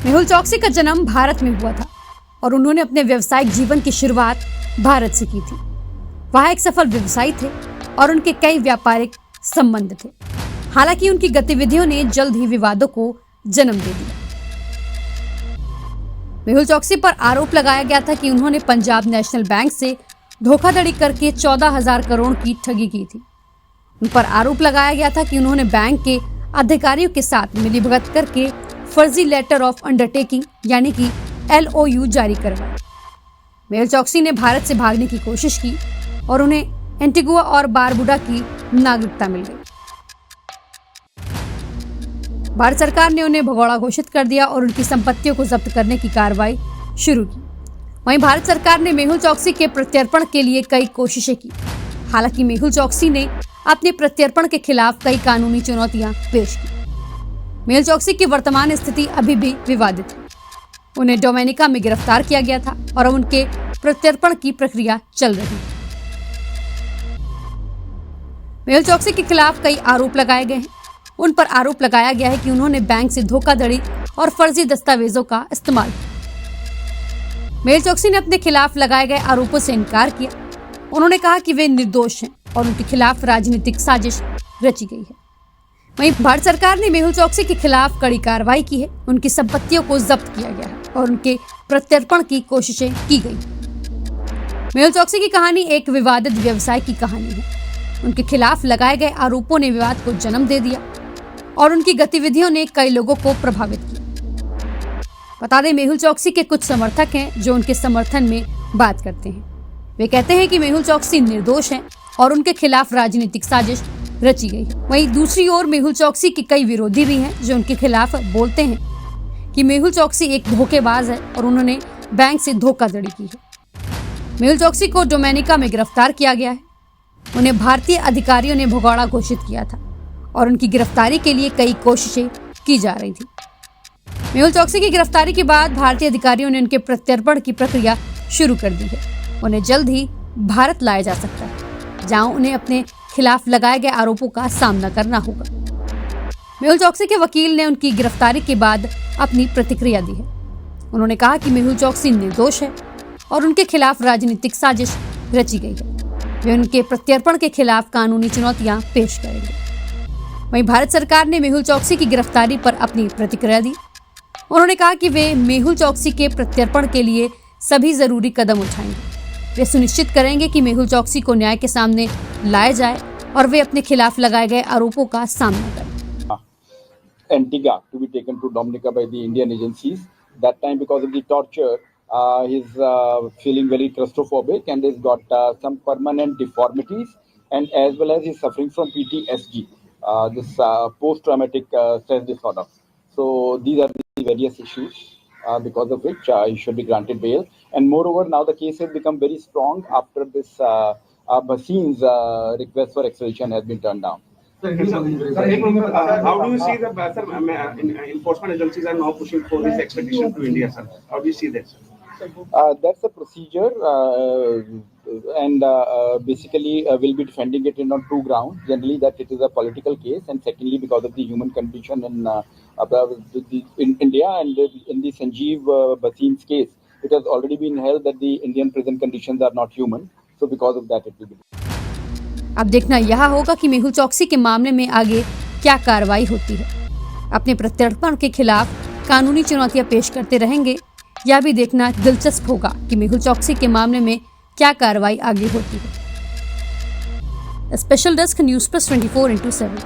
मेहुल चौकसी का जन्म भारत में हुआ था और उन्होंने अपने व्यावसायिक जीवन की शुरुआत भारत से की थी। वह एक सफल व्यवसायी थे और उनके कई व्यापारिक संबंध थे। हालांकि उनकी गतिविधियों ने जल्द ही विवादों को जन्म दे दिया। मेहुल चौकसी पर आरोप लगाया गया था कि उन्होंने पंजाब नेशनल बैंक से धोखाधड़ी करके 14,000 करोड़ की ठगी की थी। उन पर आरोप लगाया गया था कि उन्होंने बैंक के अधिकारियों के साथ मिलीभगत करके फर्जी लेटर ऑफ अंडरटेकिंग यानी कि LOU जारी करवाया। मेहुल चौकसी ने भारत से भागने की कोशिश की और उन्हें एंटीगुआ और बारबुडा की नागरिकता मिल गई। भारत सरकार ने उन्हें भगोड़ा घोषित कर दिया और उनकी संपत्तियों को जब्त करने की कार्रवाई शुरू की। वहीं भारत सरकार ने मेहुल चौकसी के प्रत्यर्पण के लिए कई कोशिशें की। हालांकि मेहुल चौकसी ने अपने प्रत्यर्पण के खिलाफ कई कानूनी चुनौतियां पेश की। मेहुल चौकसी की वर्तमान स्थिति अभी भी विवादित है। उन्हें डोमिनिका में गिरफ्तार किया गया था और अब उनके प्रत्यर्पण की प्रक्रिया चल रही है। मेहुल चौकसी के खिलाफ कई आरोप लगाए गए हैं। उन पर आरोप लगाया गया है कि उन्होंने बैंक से धोखाधड़ी और फर्जी दस्तावेजों का इस्तेमाल किया। मेहुल चौकसी ने अपने खिलाफ लगाए गए आरोपों से इनकार किया। उन्होंने कहा कि वे निर्दोष हैं और उनके खिलाफ राजनीतिक साजिश रची गई है। वहीं भारत सरकार ने मेहुल चौकसी के खिलाफ कड़ी कार्रवाई की है। उनकी संपत्तियों को जब्त किया गया है और उनके प्रत्यर्पण की कोशिशें की गई। मेहुल चौकसी की कहानी एक विवादित व्यवसाय की कहानी है। उनके खिलाफ लगाए गए आरोपों ने विवाद को जन्म दे दिया और उनकी गतिविधियों ने कई लोगों को प्रभावित किया। बता दें, मेहुल चौकसी के कुछ समर्थक हैं जो उनके समर्थन में बात करते हैं। वे कहते हैं कि मेहुल चौकसी निर्दोष हैं और उनके खिलाफ राजनीतिक साजिश रची गई है। वहीं दूसरी ओर मेहुल चौकसी के कई विरोधी भी हैं जो उनके खिलाफ बोलते हैं कि मेहुल चौकसी एक धोखेबाज है और उन्होंने बैंक से धोखाधड़ी की है। मेहुल चौकसी को डोमिनिका में गिरफ्तार किया गया है। उन्हें भारतीय अधिकारियों ने भगोड़ा घोषित किया था और उनकी गिरफ्तारी के लिए कई कोशिशें की जा रही थी। मेहुल चौकसी की गिरफ्तारी के बाद भारतीय अधिकारियों ने उनके प्रत्यर्पण की प्रक्रिया शुरू कर दी है। उन्हें जल्द ही भारत लाया जा सकता है, जहां उन्हें अपने खिलाफ लगाए गए आरोपों का सामना करना होगा। मेहुल चौकसी के वकील ने उनकी गिरफ्तारी के बाद अपनी प्रतिक्रिया दी है। उन्होंने कहा कि मेहुल चौकसी निर्दोष है और उनके खिलाफ राजनीतिक साजिश रची गई है। वे उनके प्रत्यर्पण के खिलाफ कानूनी चुनौतियां पेश करेंगे। वहीं भारत सरकार ने मेहुल चौकसी की गिरफ्तारी पर अपनी प्रतिक्रिया दी। उन्होंने कहा कि वे मेहुल चौकसी के प्रत्यर्पण के लिए सभी जरूरी कदम उठाएंगे। वे सुनिश्चित करेंगे कि मेहुल चौकसी को न्याय के सामने लाया जाए और वे अपने खिलाफ लगाए गए आरोपों का सामना करें। Antigua to be taken to Dominica by the Indian agencies. That time, because of the torture, he's feeling very claustrophobic and he's got some permanent deformities, and as well as he's suffering from PTSD, this post-traumatic stress disorder. So these are the various issues because of which he should be granted bail. And moreover, now the case has become very strong after this Bhasin's request for extradition has been turned down. Sir, how do you see the enforcement agencies are now pushing for this extradition to India, sir? How do you see that, sir? That's the procedure, and basically we'll be defending it on two grounds. Generally, that it is a political case, and secondly, because of the human condition in India, and in the Sanjeev Bhasin's case, it has already been held that the Indian prison conditions are not human. So, because of that, it will be. अब देखना यह होगा कि मेहुल चौकसी के मामले में आगे क्या कार्रवाई होती है। अपने प्रत्यर्पण के खिलाफ कानूनी चुनौतियां पेश करते रहेंगे, यह भी देखना दिलचस्प होगा कि मेहुल चौकसी के मामले में क्या कार्रवाई आगे होती है। Special desk news plus 24/7।